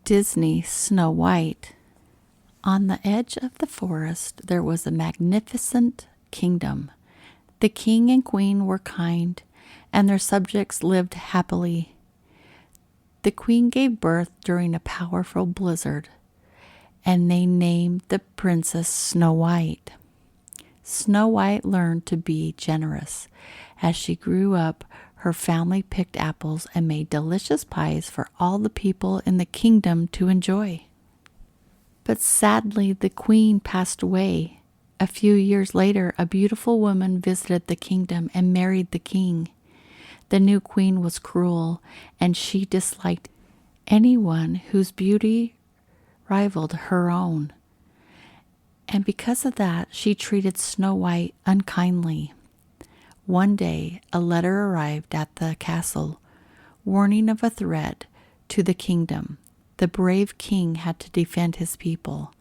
Disney Snow White. On the edge of the forest there was a magnificent kingdom. The king and queen were kind, and their subjects lived happily. The queen gave birth during a powerful blizzard, and they named the princess Snow White. Snow White learned to be generous. As she grew up, her family picked apples and made delicious pies for all the people in the kingdom to enjoy. But sadly, the queen passed away. A few years later, a beautiful woman visited the kingdom and married the king. The new queen was cruel, and she disliked anyone whose beauty rivaled her own. And because of that, she treated Snow White unkindly. One day, a letter arrived at the castle, warning of a threat to the kingdom. The brave king had to defend his people.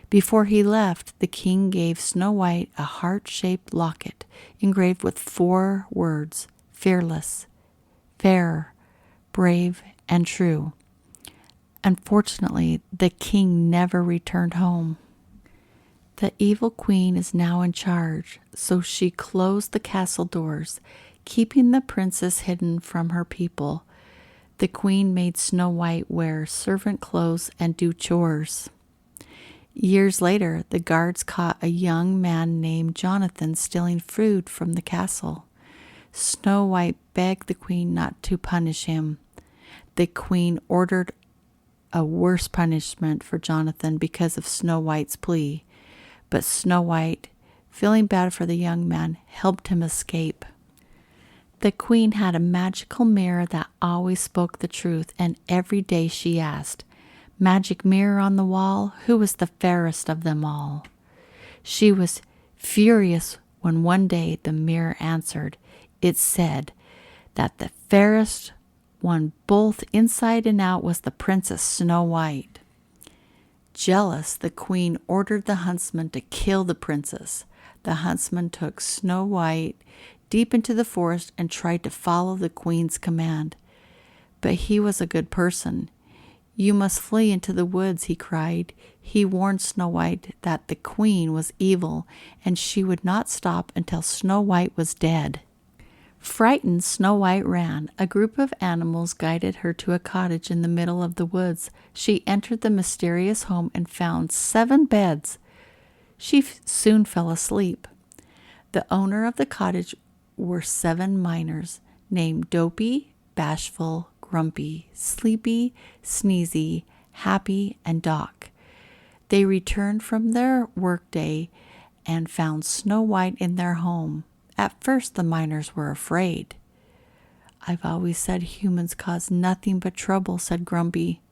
Before he left, the king gave Snow White a heart-shaped locket engraved with 4 words: fearless, fair, brave, and true. Unfortunately, the king never returned home. The evil queen is now in charge, so she closed the castle doors, keeping the princess hidden from her people. The queen made Snow White wear servant clothes and do chores. Years later, the guards caught a young man named Jonathan stealing food from the castle. Snow White begged the queen not to punish him. The queen ordered a worse punishment for Jonathan because of Snow White's plea. But Snow White, feeling bad for the young man, helped him escape. The queen had a magical mirror that always spoke the truth, and every day she asked, "Magic mirror on the wall, who is the fairest of them all?" She was furious when one day the mirror answered. It said that the fairest one both inside and out was the Princess Snow White. Jealous, the queen ordered the huntsman to kill the princess. The huntsman took Snow White deep into the forest and tried to follow the queen's command. But he was a good person. "You must flee into the woods," he cried. He warned Snow White that the queen was evil and she would not stop until Snow White was dead. Frightened, Snow White ran. A group of animals guided her to a cottage in the middle of the woods. She entered the mysterious home and found 7 beds. She soon fell asleep. The owner of the cottage were 7 miners named Dopey, Bashful, Grumpy, Sleepy, Sneezy, Happy, and Doc. They returned from their workday and found Snow White in their home. At first, the miners were afraid. "I've always said humans cause nothing but trouble," said Grumpy.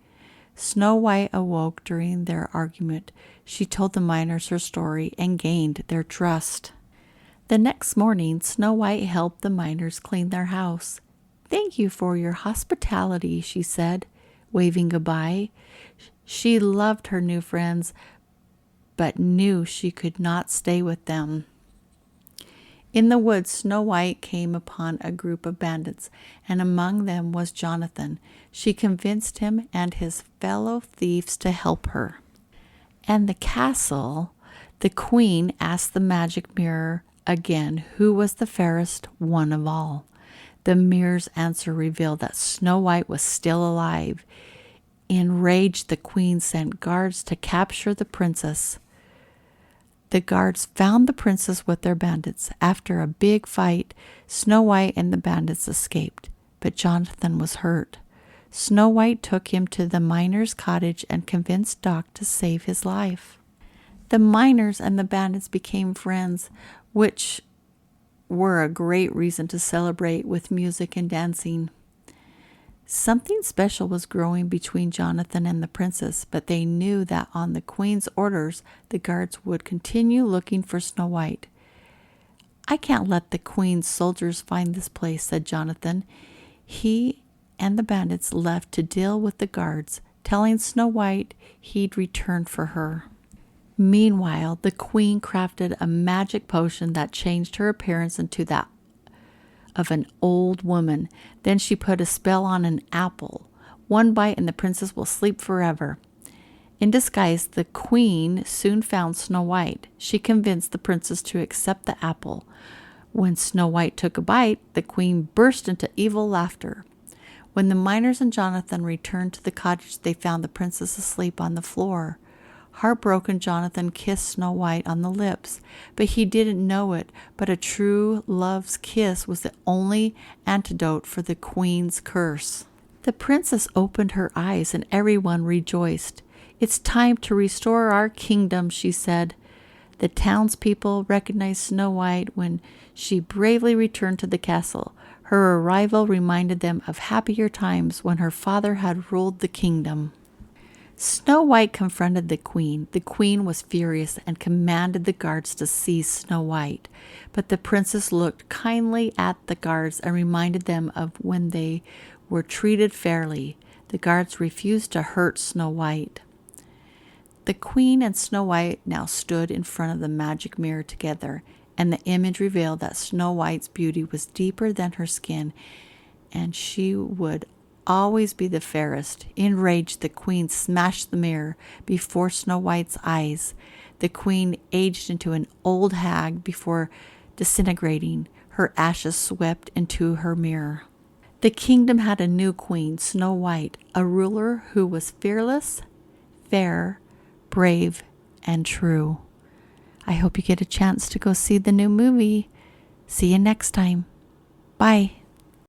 Snow White awoke during their argument. She told the miners her story and gained their trust. The next morning, Snow White helped the miners clean their house. "Thank you for your hospitality," she said, waving goodbye. She loved her new friends, but knew she could not stay with them. In the woods, Snow White came upon a group of bandits, and among them was Jonathan. She convinced him and his fellow thieves to help her. And the castle, the queen asked the magic mirror again who was the fairest one of all. The mirror's answer revealed that Snow White was still alive. Enraged, the queen sent guards to capture the princess. The guards found the princess with their bandits. After a big fight, Snow White and the bandits escaped, but Jonathan was hurt. Snow White took him to the miner's cottage and convinced Doc to save his life. The miners and the bandits became friends, which were a great reason to celebrate with music and dancing. Something special was growing between Jonathan and the princess, but they knew that on the queen's orders, the guards would continue looking for Snow White. "I can't let the queen's soldiers find this place," said Jonathan. He and the bandits left to deal with the guards, telling Snow White he'd return for her. Meanwhile, the queen crafted a magic potion that changed her appearance into that of an old woman. Then she put a spell on an apple. One bite and the princess will sleep forever." In disguise, the queen soon found Snow White. She convinced the princess to accept the apple. When Snow White took a bite, the queen burst into evil laughter. When the miners and Jonathan returned to the cottage, they found the princess asleep on the floor. Heartbroken, Jonathan kissed Snow White on the lips, but he didn't know it. But a true love's kiss was the only antidote for the queen's curse. The princess opened her eyes and everyone rejoiced. "It's time to restore our kingdom," she said. The townspeople recognized Snow White when she bravely returned to the castle. Her arrival reminded them of happier times when her father had ruled the kingdom. Snow White confronted the queen. The queen was furious and commanded the guards to seize Snow White. But the princess looked kindly at the guards and reminded them of when they were treated fairly. The guards refused to hurt Snow White. The queen and Snow White now stood in front of the magic mirror together, and the image revealed that Snow White's beauty was deeper than her skin, and she would always be the fairest. Enraged, the queen smashed the mirror before Snow White's eyes. The queen aged into an old hag before disintegrating. Her ashes swept into her mirror. The kingdom had a new queen, Snow White, a ruler who was fearless, fair, brave, and true. I hope you get a chance to go see the new movie. See you next time. Bye.